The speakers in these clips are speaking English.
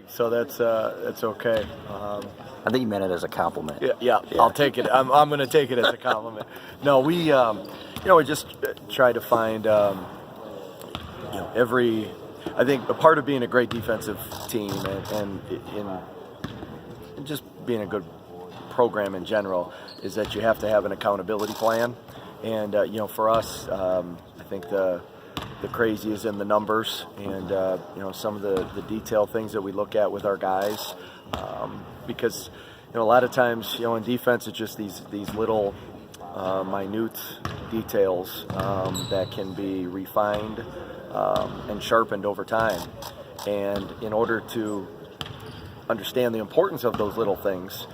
so that's okay. I think you meant it as a compliment. Yeah. I'll take it. I'm going to take it as a compliment. No, we just try to find every. I think a part of being a great defensive team and in just being a good program in general is that you have to have an accountability plan. And for us, I think the crazy is in the numbers and some of the detailed things that we look at with our guys, because a lot of times in defense it's just these little minute details that can be refined and sharpened over time. And in order to understand the importance of those little things,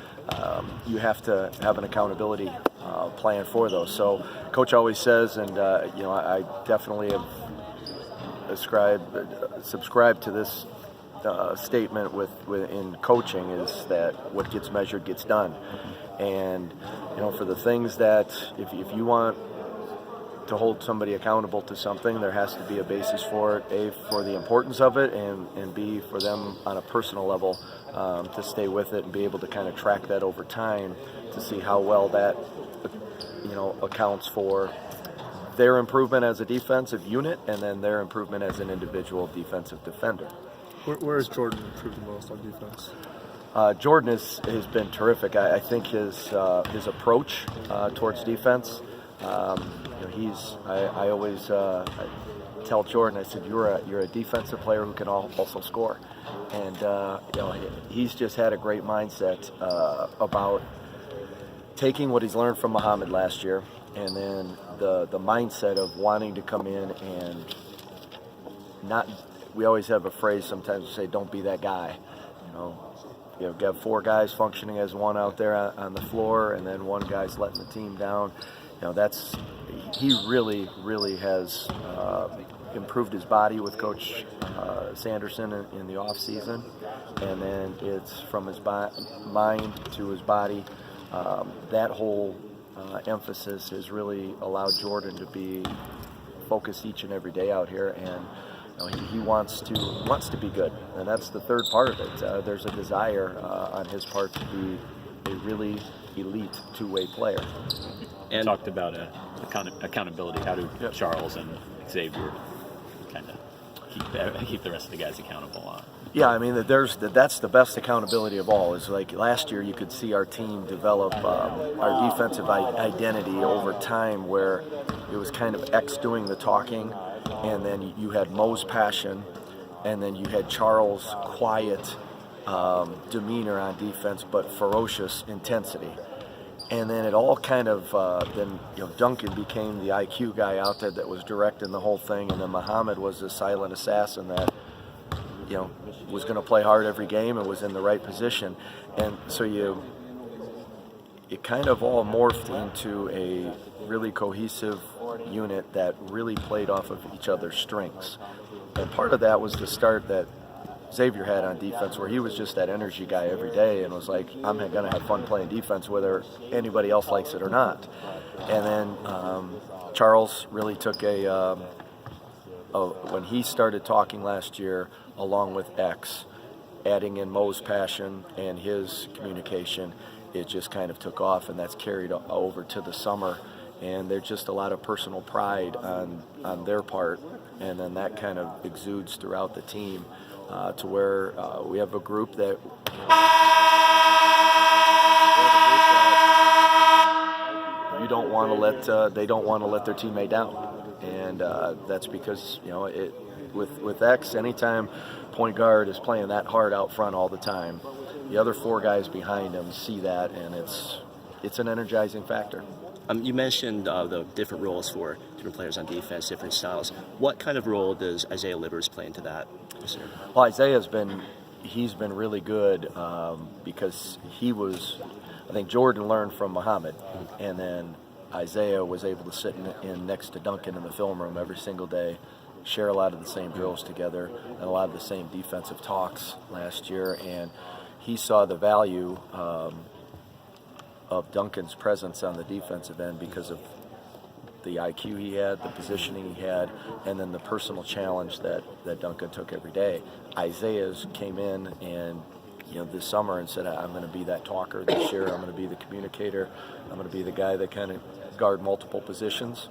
you have to have an accountability plan for those. So Coach always says, and I definitely have subscribed to this statement in coaching, is that what gets measured gets done. And for the things that if you want to hold somebody accountable to something, there has to be a basis for it, A, for the importance of it, and B, for them on a personal level to stay with it and be able to kind of track that over time to see how well that accounts for their improvement as a defensive unit and then their improvement as an individual defensive defender. Where has Jordan improved the most on defense? Jordan has been terrific. I think his approach towards defense. I always tell Jordan, I said, you're a defensive player who can also score, and he's just had a great mindset about taking what he's learned from Muhammad last year, and then the mindset of wanting to come in and not. We always have a phrase sometimes we say, "Don't be that guy," You have four guys functioning as one out there on the floor, and then one guy's letting the team down. He really, really has improved his body with Coach Sanderson in the off season, and then it's from his mind to his body. That whole emphasis has really allowed Jordan to be focused each and every day out here, and he wants to be good, and that's the third part of it. There's a desire on his part to be a really elite two-way player. And you talked about accountability. How do Charles and Xavier kind of keep the rest of the guys accountable? Yeah, I mean, that's the best accountability of all. Is like last year, you could see our team develop our defensive identity over time, where it was kind of X doing the talking, and then you had Mo's passion, and then you had Charles' quiet demeanor on defense, but ferocious intensity. And then it all kind of Duncan became the IQ guy out there that was directing the whole thing, and then Muhammad was the silent assassin that was going to play hard every game and was in the right position. And so it kind of all morphed into a really cohesive unit that really played off of each other's strengths. And part of that was the start that Xavier had on defense, where he was just that energy guy every day and was like, I'm going to have fun playing defense whether anybody else likes it or not. And then Charles really took when he started talking last year along with X, adding in Mo's passion and his communication, it just kind of took off, and that's carried over to the summer. And there's just a lot of personal pride on their part, and then that kind of exudes throughout the team to where we have a group that you don't want to let they don't want to let their teammate down, and that's because with X, anytime point guard is playing that hard out front all the time, the other four guys behind him see that, and it's an energizing factor. You mentioned the different roles for different players on defense, different styles. What kind of role does Isaiah Livers play into that this year? Well, Isaiah's been really good because I think Jordan learned from Muhammad, and then Isaiah was able to sit in next to Duncan in the film room every single day, share a lot of the same drills together and a lot of the same defensive talks last year, and he saw the value of Duncan's presence on the defensive end because of the IQ he had, the positioning he had, and then the personal challenge that Duncan took every day. Isaiah's came in and this summer and said, I'm going to be that talker this year. I'm going to be the communicator. I'm going to be the guy that kind of guard multiple positions.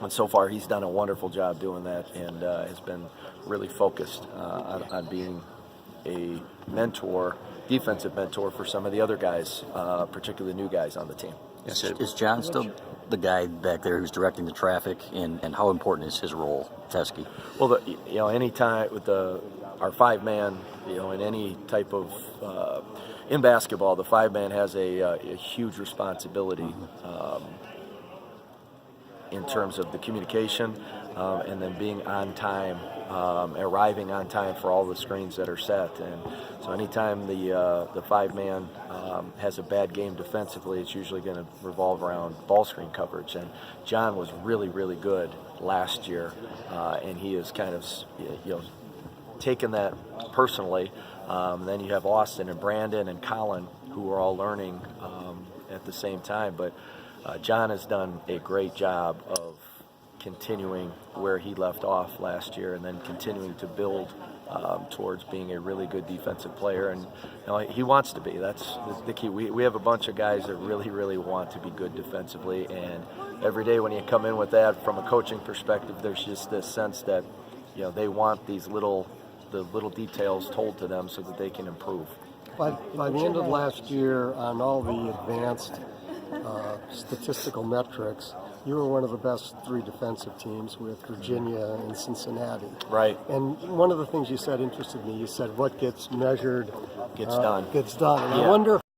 And so far, he's done a wonderful job doing that, and has been really focused on being a mentor, defensive mentor for some of the other guys, particularly new guys on the team. Is John still the guy back there who's directing the traffic, and how important is his role, Teskey? Well, anytime with our 5-man, in any type of in basketball, the 5-man has a huge responsibility in terms of the communication and then being on time, arriving on time for all the screens that are set. And so anytime the 5-man has a bad game defensively, it's usually going to revolve around ball screen coverage. And John was really, really good last year, and he has kind of taken that personally. Then you have Austin and Brandon and Colin, who are all learning at the same time. But John has done a great job of continuing where he left off last year, and then continuing to build towards being a really good defensive player. And he wants to be. That's the key. We have a bunch of guys that really, really want to be good defensively, and every day when you come in with that from a coaching perspective, there's just this sense that they want the little details told to them so that they can improve. By the end of last year, on all the advanced statistical metrics, you were one of the best 3 defensive teams with Virginia and Cincinnati. Right. And one of the things you said interested me. You said what gets measured Gets done. Gets done. And Yeah. I wonder